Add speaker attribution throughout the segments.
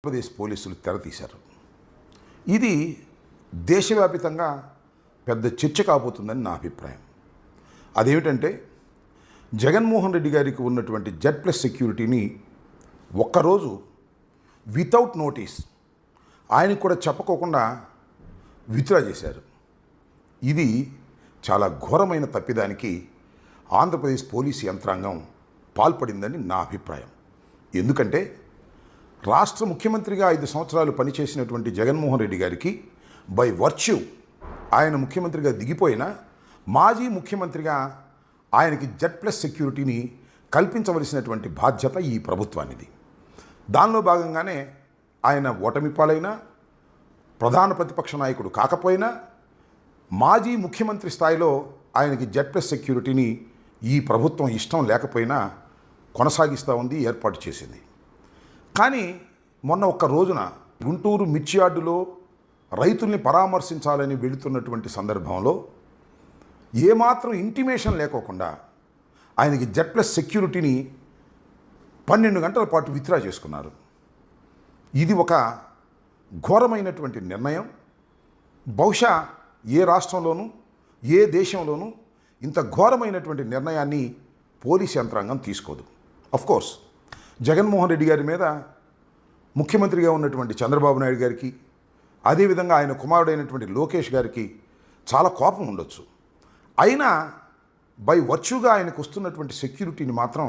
Speaker 1: ఆంధ్రప్రదేశ్ పోలీసులు తెరతీశారు. ఇది దేశవ్యాపితంగా పెద్ద చర్చ కాబోతుందని నా అభిప్రాయం. అదేమిటంటే జగన్మోహన్ రెడ్డి గారికి ఉన్నటువంటి Z+ సెక్యూరిటీని ఒక్కరోజు వితౌట్ నోటీస్ ఆయనకు కూడా చెప్పకోకుండా విత్డ్రా చేశారు. ఇది చాలా ఘోరమైన తప్పిదానికి ఆంధ్రప్రదేశ్ పోలీసు యంత్రాంగం పాల్పడిందని నా అభిప్రాయం. ఎందుకంటే రాష్ట్ర ముఖ్యమంత్రిగా 5 సంవత్సరాలు పనిచేసినటువంటి జగన్మోహన్ రెడ్డి గారికి బై వర్చ్యూ ఆయన ముఖ్యమంత్రిగా దిగిపోయిన మాజీ ముఖ్యమంత్రిగా ఆయనకి Z+ సెక్యూరిటీని కల్పించవలసినటువంటి బాధ్యత ఈ ప్రభుత్వానిది. దానిలో భాగంగానే ఆయన ఓటమి పాలైనా, ప్రధాన ప్రతిపక్ష నాయకుడు కాకపోయినా, మాజీ ముఖ్యమంత్రి స్థాయిలో ఆయనకి Z+ సెక్యూరిటీని ఈ ప్రభుత్వం ఇష్టం లేకపోయినా కొనసాగిస్తూ ఉంది, ఏర్పాటు చేసింది. కానీ మొన్న ఒక్క రోజున గుంటూరు మిర్చి యార్డులో రైతుల్ని పరామర్శించాలని వెళుతున్నటువంటి సందర్భంలో ఏమాత్రం ఇంటిమేషన్ లేకోకుండా ఆయనకి Z+ సెక్యూరిటీని 12 గంటల పాటు విత్డ్రా చేసుకున్నారు. ఇది ఒక ఘోరమైనటువంటి నిర్ణయం. బహుశా ఏ రాష్ట్రంలోనూ ఏ దేశంలోనూ ఇంత ఘోరమైనటువంటి నిర్ణయాన్ని పోలీస్ యంత్రాంగం తీసుకోదు. అఫ్కోర్స్ జగన్మోహన్ రెడ్డి గారి మీద ముఖ్యమంత్రిగా ఉన్నటువంటి చంద్రబాబు నాయుడు గారికి, అదేవిధంగా ఆయన కుమారుడైనటువంటి లోకేష్ గారికి చాలా కోపం ఉండొచ్చు. అయినా బై వర్చ్యూగా ఆయనకు వస్తున్నటువంటి సెక్యూరిటీని మాత్రం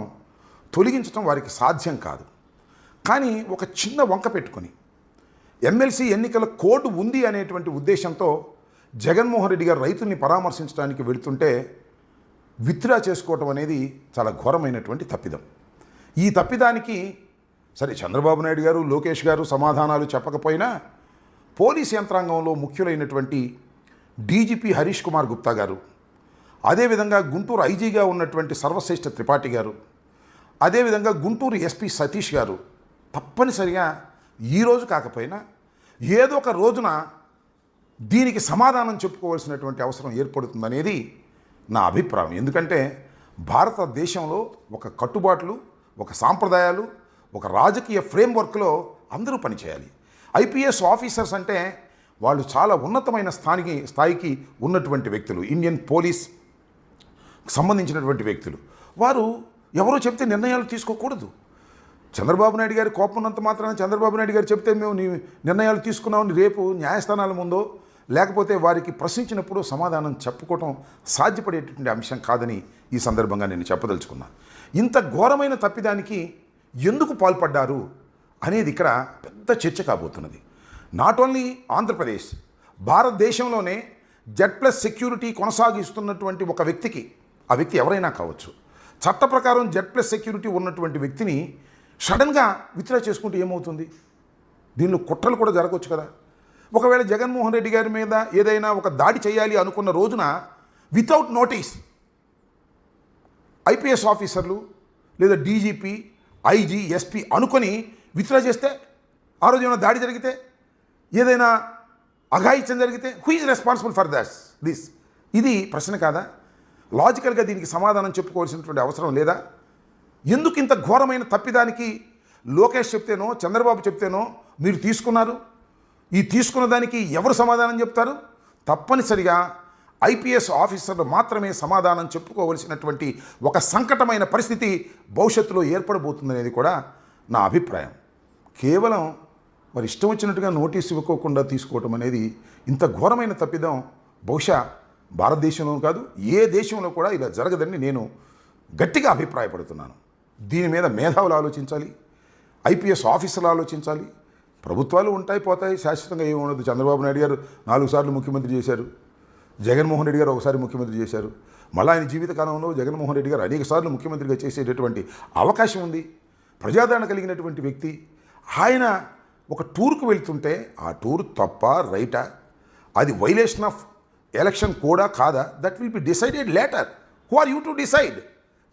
Speaker 1: తొలగించడం వారికి సాధ్యం కాదు. కానీ ఒక చిన్న వంక పెట్టుకొని ఎమ్మెల్సీ ఎన్నికల కోడ్ ఉంది అనేటువంటి ఉద్దేశంతో జగన్మోహన్ రెడ్డి గారు రైతుల్ని పరామర్శించడానికి వెళుతుంటే విత్డ్రా చేసుకోవటం అనేది చాలా ఘోరమైనటువంటి తప్పిదం. ఈ తప్పిదానికి సరే చంద్రబాబు నాయుడు గారు, లోకేష్ గారు సమాధానాలు చెప్పకపోయినా పోలీస్ యంత్రాంగంలో ముఖ్యులైనటువంటి డీజీపీ హరీష్ కుమార్ గుప్తా గారు, అదేవిధంగా గుంటూరు ఐజీగా ఉన్నటువంటి సర్వశ్రేష్ఠ త్రిపాఠి గారు, అదేవిధంగా గుంటూరు ఎస్పీ సతీష్ గారు తప్పనిసరిగా ఈరోజు కాకపోయినా ఏదో ఒక రోజున దీనికి సమాధానం చెప్పుకోవాల్సినటువంటి అవసరం ఏర్పడుతుందనేది నా అభిప్రాయం. ఎందుకంటే భారతదేశంలో ఒక కట్టుబాట్లు, ఒక సాంప్రదాయాలు, ఒక రాజకీయ ఫ్రేమ్వర్క్లో అందరూ పనిచేయాలి. ఐపీఎస్ ఆఫీసర్స్ అంటే వాళ్ళు చాలా ఉన్నతమైన స్థాయికి ఉన్నటువంటి వ్యక్తులు, ఇండియన్ పోలీస్ సంబంధించినటువంటి వ్యక్తులు. వారు ఎవరో చెప్తే నిర్ణయాలు తీసుకోకూడదు. చంద్రబాబు నాయుడు గారి కోపం ఉన్నంత మాత్రాన చంద్రబాబు నాయుడు గారు చెప్తే మేము నీ నిర్ణయాలు తీసుకున్నామని రేపు న్యాయస్థానాల ముందో లేకపోతే వారికి ప్రశ్నించినప్పుడు సమాధానం చెప్పుకోవటం సాధ్యపడేటటువంటి అంశం కాదని ఈ సందర్భంగా నేను చెప్పదలుచుకున్నాను. ఇంత ఘోరమైన తప్పిదానికి ఎందుకు పాల్పడ్డారు అనేది ఇక్కడ పెద్ద చర్చ కాబోతున్నది. నాట్ ఓన్లీ ఆంధ్రప్రదేశ్, భారతదేశంలోనే Z+ సెక్యూరిటీ కొనసాగిస్తున్నటువంటి ఒక వ్యక్తికి, ఆ వ్యక్తి ఎవరైనా కావచ్చు, చట్ట ప్రకారం Z+ సెక్యూరిటీ ఉన్నటువంటి వ్యక్తిని సడన్గా విత్డ్రా చేసుకుంటే ఏమవుతుంది? దీనిలో కుట్రలు కూడా జరగవచ్చు కదా. ఒకవేళ జగన్మోహన్ రెడ్డి గారి మీద ఏదైనా ఒక దాడి చేయాలి అనుకున్న రోజున వితౌట్ నోటీస్ ఐపీఎస్ ఆఫీసర్లు లేదా డీజీపీ, ఐజీ, ఎస్పీ అనుకొని విత్డ్రా చేస్తే, ఆ రోజు ఏమైనా దాడి జరిగితే, ఏదైనా అఘాయిత్యం జరిగితే who is responsible for this? ఇది ప్రశ్న కాదా? లాజికల్గా దీనికి సమాధానం చెప్పుకోవాల్సినటువంటి అవసరం లేదా? ఎందుకు ఇంత ఘోరమైన తప్పిదానికి లోకేష్ చెప్తేనో చంద్రబాబు చెప్తేనో మీరు తీసుకున్నారు? ఈ తీసుకున్న దానికి ఎవరు సమాధానం చెప్తారు? తప్పనిసరిగా ఐపీఎస్ ఆఫీసర్లు మాత్రమే సమాధానం చెప్పుకోవలసినటువంటి ఒక సంకటమైన పరిస్థితి భవిష్యత్తులో ఏర్పడబోతుందనేది కూడా నా అభిప్రాయం. కేవలం మరి ఇష్టం వచ్చినట్టుగా నోటీసు ఇవ్వకోకుండా తీసుకోవటం అనేది ఇంత ఘోరమైన తప్పిదం బహుశా భారతదేశంలో కాదు, ఏ దేశంలో కూడా ఇలా జరగదని నేను గట్టిగా అభిప్రాయపడుతున్నాను. దీని మీద మేధావులు ఆలోచించాలి, ఐపీఎస్ ఆఫీసర్లు ఆలోచించాలి. ప్రభుత్వాలు ఉంటాయి పోతాయి, శాశ్వతంగా ఏమి ఉండదు. చంద్రబాబు నాయుడు గారు 4 సార్లు ముఖ్యమంత్రి చేశారు, జగన్మోహన్ రెడ్డి గారు ఒకసారి ముఖ్యమంత్రి చేశారు. మళ్ళీ ఆయన జీవితకాలంలో జగన్మోహన్ రెడ్డి గారు అనేక సార్లు ముఖ్యమంత్రిగా చేసేటటువంటి అవకాశం ఉంది. ప్రజాదరణ కలిగినటువంటి వ్యక్తి. ఆయన ఒక టూర్కు వెళ్తుంటే ఆ టూర్ తప్ప రైటా, అది వైలేషన్ ఆఫ్ ఎలక్షన్ కూడా కాదా? That will be decided later. Who are you to decide?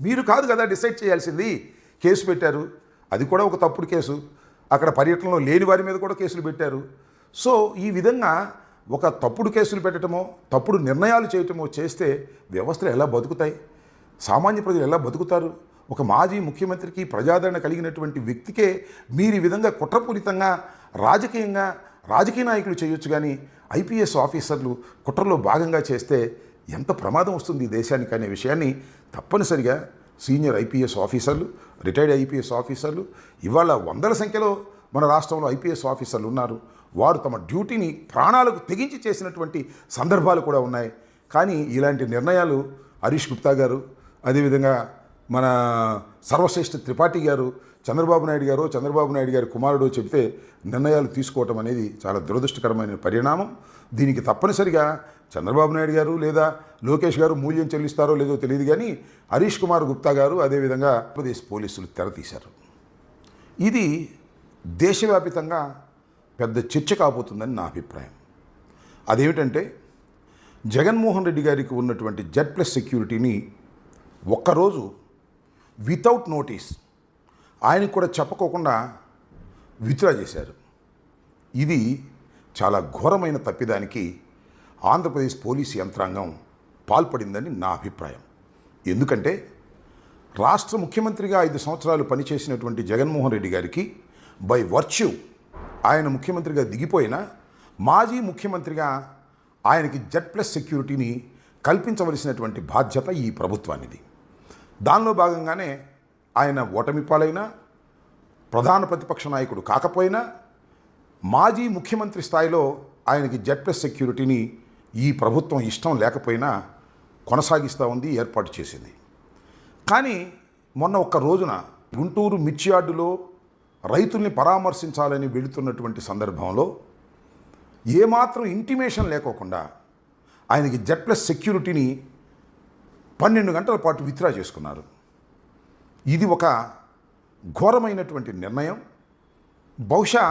Speaker 1: మీరు కాదు కదా డిసైడ్ చేయాల్సింది. కేసు పెట్టారు, అది కూడా ఒక తప్పుడు కేసు. అక్కడ పర్యటనలో లేని వారి మీద కూడా కేసులు పెట్టారు. సో ఈ విధంగా ఒక తప్పుడు కేసులు పెట్టడమో, తప్పుడు నిర్ణయాలు చేయటమో చేస్తే వ్యవస్థలు ఎలా బతుకుతాయి? సామాన్య ప్రజలు ఎలా బతుకుతారు? ఒక మాజీ ముఖ్యమంత్రికి ప్రజాదరణ కలిగినటువంటి వ్యక్తికే మీరు ఈ విధంగా కుట్రపూరితంగా రాజకీయంగా రాజకీయ నాయకులు చేయొచ్చు, కానీ ఐపీఎస్ ఆఫీసర్లు కుట్రలో భాగంగా చేస్తే ఎంత ప్రమాదం వస్తుంది ఈ దేశానికి అనే విషయాన్ని తప్పనిసరిగా సీనియర్ ఐపీఎస్ ఆఫీసర్లు, రిటైర్డ్ ఐపీఎస్ ఆఫీసర్లు, ఇవాళ వందల సంఖ్యలో మన రాష్ట్రంలో ఐపీఎస్ ఆఫీసర్లు ఉన్నారు. వారు తమ డ్యూటీని ప్రాణాలకు తెగించి చేసినటువంటి సందర్భాలు కూడా ఉన్నాయి. కానీ ఇలాంటి నిర్ణయాలు హరీష్ గుప్తా గారు, అదేవిధంగా మన సర్వశ్రేష్ఠ త్రిపాఠి గారు, చంద్రబాబు నాయుడు గారి కుమారుడు చెబితే నిర్ణయాలు తీసుకోవటం అనేది చాలా దురదృష్టకరమైన పరిణామం. దీనికి తప్పనిసరిగా చంద్రబాబు నాయుడు గారు లేదా లోకేష్ గారు మూల్యం చెల్లిస్తారో లేదో తెలియదు, కానీ హరీష్ కుమార్ గుప్తా గారు అదేవిధంగా ఆంధ్రప్రదేశ్ పోలీసులు తెరతీశారు. ఇది దేశవ్యాపితంగా పెద్ద చర్చ కాబోతుందని నా అభిప్రాయం. అదేమిటంటే జగన్మోహన్ రెడ్డి గారికి ఉన్నటువంటి Z+ సెక్యూరిటీని ఒక్కరోజు వితౌట్ నోటీస్ ఆయనకు కూడా చెప్పకోకుండా విత్డ్రా చేశారు. ఇది చాలా ఘోరమైన తప్పిదానికి ఆంధ్రప్రదేశ్ పోలీసు యంత్రాంగం పాల్పడిందని నా అభిప్రాయం. ఎందుకంటే రాష్ట్ర ముఖ్యమంత్రిగా 5 సంవత్సరాలు పనిచేసినటువంటి జగన్మోహన్ రెడ్డి గారికి బై వర్చ్యూ ఆయన ముఖ్యమంత్రిగా దిగిపోయినా మాజీ ముఖ్యమంత్రిగా ఆయనకి Z+ సెక్యూరిటీని కల్పించవలసినటువంటి బాధ్యత ఈ ప్రభుత్వానిది. దానిలో భాగంగానే ఆయన ఓటమి పాలైనా, ప్రధాన ప్రతిపక్ష నాయకుడు కాకపోయినా, మాజీ ముఖ్యమంత్రి స్థాయిలో ఆయనకి Z+ సెక్యూరిటీని ఈ ప్రభుత్వం ఇష్టం లేకపోయినా కొనసాగిస్తూ ఉంది, ఏర్పాటు చేసింది. కానీ మొన్న ఒక్క రోజున గుంటూరు మిర్చి యార్డులో రైతుల్ని పరామర్శించాలని వెళుతున్నటువంటి సందర్భంలో ఏమాత్రం ఇంటిమేషన్ లేకోకుండా ఆయనకి Z+ సెక్యూరిటీని 12 గంటల పాటు విత్డ్రా చేసుకున్నారు. ఇది ఒక ఘోరమైనటువంటి నిర్ణయం. బహుశా